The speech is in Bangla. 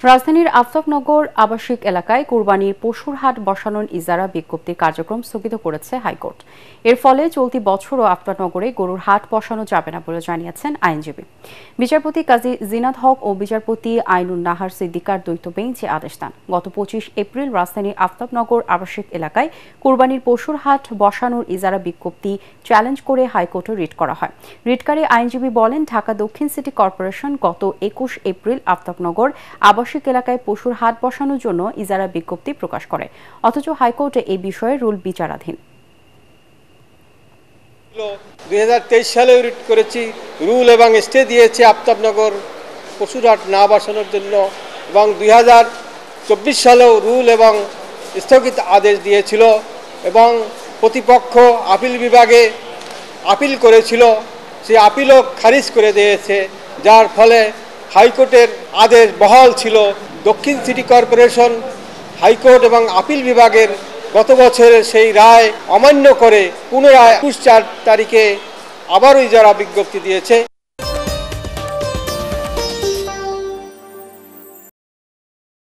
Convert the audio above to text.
রাজধানীর আফতাবনগর আবাসিক এলাকায় কোরবানির পশুর হাট বসানোর ইজারা বিজ্ঞপ্তির কার্যক্রম স্থগিত করেছে হাইকোর্ট। এর ফলে চলতি বছরও আফতাবনগরে গরুর হাট বসানো যাবে না বলে জানিয়েছেন আইনজীবী। বিচারপতি কাজী জিনাত হক ও বিচারপতি আইনুন নাহার সিদ্দিকার দ্বৈত বেঞ্চ আদেশ দেন। গত 25 এপ্রিল রাজধানীর আফতাবনগর আবাসিক এলাকায় কোরবানির পশুর হাট বসানোর ইজারা বিজ্ঞপ্তি চ্যালেঞ্জ করে হাইকোর্টে রিট করা হয়। রিটকারী আইনজীবী বলেন, ঢাকা দক্ষিণ সিটি কর্পোরেশন গত 21 এপ্রিল আফতাবনগর আবাসিক এলাকায় পশুর হাট বসানোর জন্য ইজারা বিজ্ঞপ্তি প্রকাশ করে, অথচ হাইকোর্টে এই বিষয়ে রুল বিচারাধীন। 2023 সালে রিট করেছি, রুল এবং স্টে দিয়েছে আফতাবনগর পশুর হাট না বসানোর জন্য, এবং 2024 সালেও রুল এবং স্থগিত আদেশ দিয়েছিল এবং প্রতিপক্ষ আপিল বিভাগে আপিল করেছিল, সেই আপিলও খারিজ করে দিয়েছে, যার ফলে হাইকোর্টের আদেশ বহাল ছিল। দক্ষিণ সিটি কর্পোরেশন, হাইকোর্ট এবং আপিল বিভাগের গত বছরের সেই রায় অমান্য করে পুনরায় 21 তারিখে আবারও ইজারা বিজ্ঞপ্তি দিয়েছে।